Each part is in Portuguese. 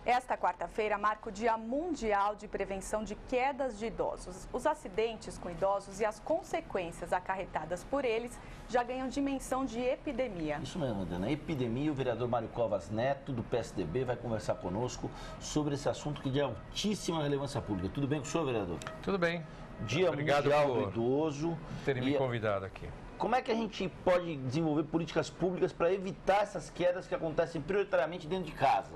Esta quarta-feira marca o Dia Mundial de Prevenção de Quedas de Idosos. Os acidentes com idosos e as consequências acarretadas por eles já ganham dimensão de epidemia. Isso mesmo, Adriana. Epidemia, o vereador Mário Covas Neto, do PSDB, vai conversar conosco sobre esse assunto que é de altíssima relevância pública. Tudo bem com o senhor, vereador? Tudo bem. Dia Mundial do Idoso. Terem me convidado aqui. Como é que a gente pode desenvolver políticas públicas para evitar essas quedas que acontecem prioritariamente dentro de casa?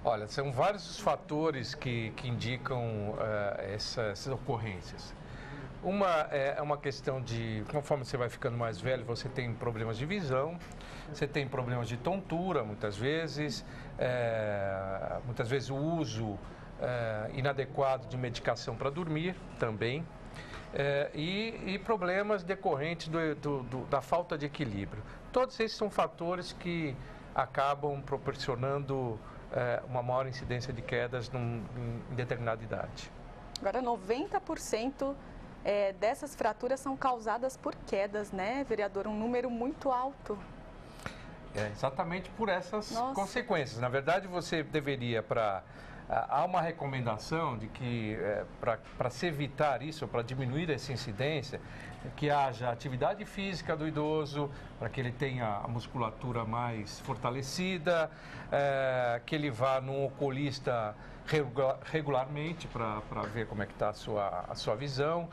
Olha, são vários os fatores que indicam essas ocorrências. Uma é uma questão de, conforme você vai ficando mais velho, você tem problemas de visão, você tem problemas de tontura, muitas vezes o uso inadequado de medicação para dormir também, e problemas decorrentes da falta de equilíbrio. Todos esses são fatores que acabam proporcionando uma maior incidência de quedas em determinada idade. Agora, 90% dessas fraturas são causadas por quedas, né, vereador? Um número muito alto. Exatamente por essas consequências. Na verdade, você deveria, há uma recomendação de que, para se evitar isso, para diminuir essa incidência, que haja atividade física do idoso, para que ele tenha a musculatura mais fortalecida, que ele vá num oculista regularmente para ver como é que está a sua visão.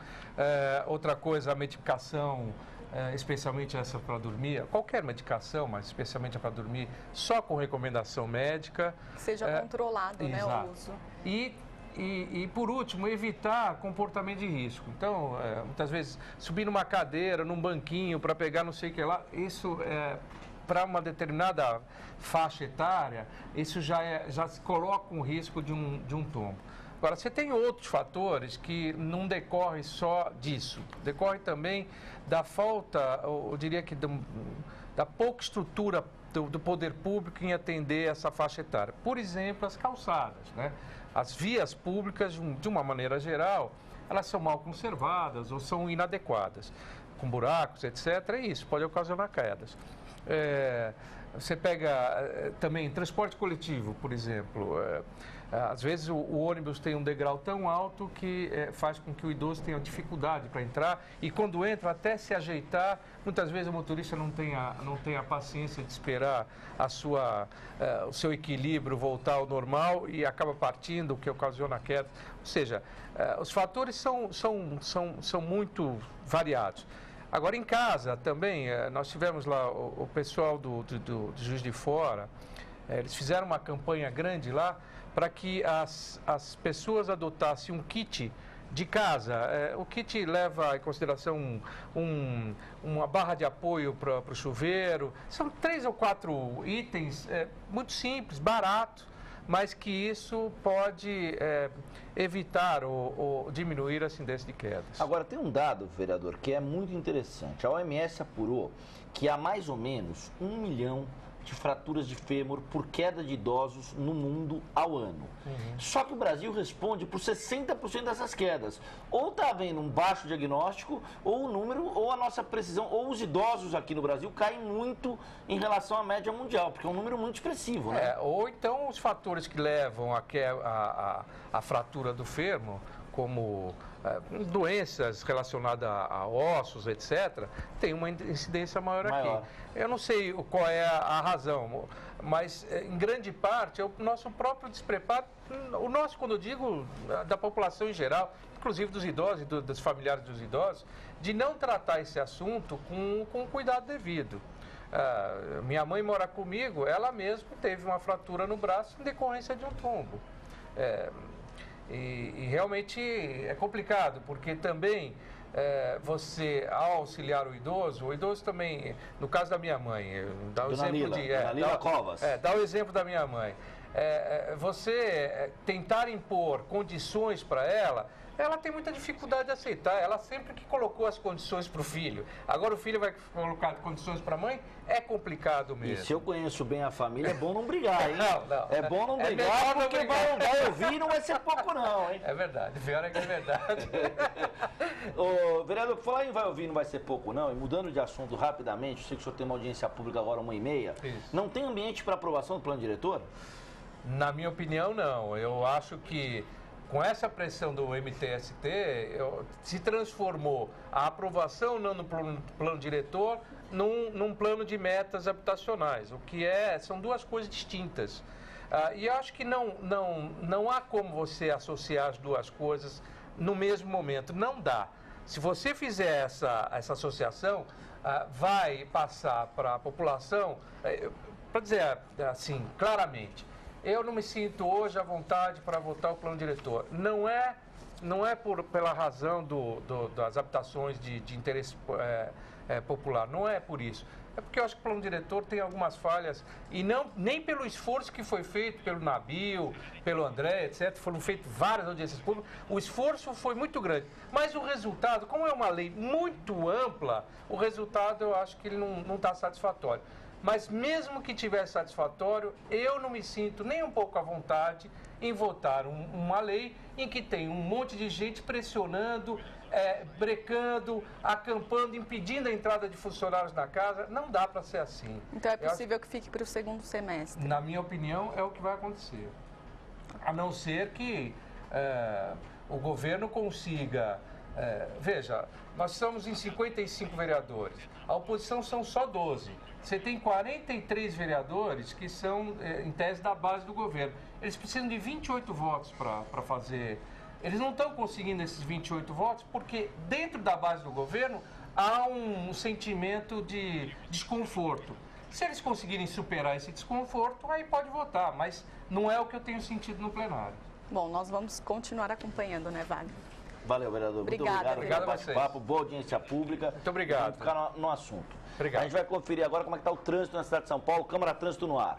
Outra coisa, a medicação, especialmente essa para dormir, qualquer medicação, mas especialmente para dormir, só com recomendação médica. Que seja controlado, né, o uso. E, por último, evitar comportamento de risco. Então, muitas vezes, subir numa cadeira, num banquinho, para pegar não sei o que lá, isso para uma determinada faixa etária, isso já se coloca um risco de um tombo. Agora, você tem outros fatores que não decorrem só disso, decorre também da falta, eu diria que da pouca estrutura do poder público em atender essa faixa etária. Por exemplo, as calçadas, né? As vias públicas, de uma maneira geral, elas são mal conservadas ou são inadequadas, com buracos, etc. E isso pode ocasionar quedas. Você pega também transporte coletivo, por exemplo. Às vezes o ônibus tem um degrau tão alto que faz com que o idoso tenha dificuldade para entrar e quando entra até se ajeitar, muitas vezes o motorista não tem a paciência de esperar o seu equilíbrio voltar ao normal e acaba partindo, o que ocasiona a queda. Ou seja, os fatores são muito variados. Agora, em casa também, nós tivemos lá o pessoal do Juiz de Fora, eles fizeram uma campanha grande lá para que as pessoas adotassem um kit de casa. O kit leva em consideração uma barra de apoio para o chuveiro. São 3 ou 4 itens, muito simples, barato, mas que isso pode evitar ou diminuir a incidência de quedas. Agora, tem um dado, vereador, que é muito interessante. A OMS apurou que há mais ou menos 1 milhão de fraturas de fêmur por queda de idosos no mundo ao ano. Só que o Brasil responde por 60% dessas quedas. Ou está havendo um baixo diagnóstico, ou o número, ou a nossa precisão, ou os idosos aqui no Brasil caem muito em relação à média mundial, porque é um número muito expressivo, né? Ou então os fatores que levam a fratura do fêmur, como doenças relacionadas a ossos, etc., tem uma incidência maior aqui. Eu não sei qual é a razão, mas em grande parte é o nosso próprio despreparo, quando eu digo da população em geral, inclusive dos idosos e dos familiares dos idosos, de não tratar esse assunto com o cuidado devido. Minha mãe mora comigo, ela mesma teve uma fratura no braço em decorrência de um tombo. E realmente é complicado, porque também você, ao auxiliar o idoso também, no caso da minha mãe, dá o exemplo dá o exemplo da minha mãe. Você tentar impor condições para ela tem muita dificuldade de aceitar. Ela sempre que colocou as condições para o filho. Agora o filho vai colocar condições para a mãe? É complicado mesmo. E se eu conheço bem a família, é bom não brigar, hein? Não. É bom não brigar, porque vai ouvir e não vai ser pouco não, hein? É verdade, pior é que é verdade. Ô, vereador, por falar em vai ouvir e não vai ser pouco não, e mudando de assunto rapidamente, eu sei que o senhor tem uma audiência pública agora 1h30, não tem ambiente para aprovação do plano diretor? Na minha opinião, não. Eu acho que com essa pressão do MTST, se transformou a aprovação não no plano diretor, num plano de metas habitacionais, o que são duas coisas distintas. E eu acho que não há como você associar as duas coisas no mesmo momento, não dá. Se você fizer essa associação, vai passar para a população, para dizer assim, claramente, eu não me sinto hoje à vontade para votar o plano diretor. Não é pela razão das habitações de interesse popular, não é por isso. É porque eu acho que o plano diretor tem algumas falhas e nem pelo esforço que foi feito pelo Nabil, pelo André, etc. Foram feitas várias audiências públicas, o esforço foi muito grande. Mas o resultado, como é uma lei muito ampla, o resultado eu acho que ele não está satisfatório. Mas mesmo que tivesse satisfatório, eu não me sinto nem um pouco à vontade em votar uma lei em que tem um monte de gente pressionando, brecando, acampando, impedindo a entrada de funcionários na casa. Não dá para ser assim. Então é possível que fique para o segundo semestre? Na minha opinião, é o que vai acontecer. A não ser que o governo consiga... veja, nós estamos em 55 vereadores. A oposição são só 12. Você tem 43 vereadores que são, em tese, da base do governo. Eles precisam de 28 votos para fazer. Eles não estão conseguindo esses 28 votos porque, dentro da base do governo, há um sentimento de desconforto. Se eles conseguirem superar esse desconforto, aí pode votar, mas não é o que eu tenho sentido no plenário. Bom, nós vamos continuar acompanhando, né, Wagner? Valeu, vereador. Obrigada, muito obrigado pelo bate-papo, boa audiência pública. Muito obrigado. Vamos ficar no assunto. Obrigado. A gente vai conferir agora como é que está o trânsito na cidade de São Paulo. Câmara Trânsito no ar.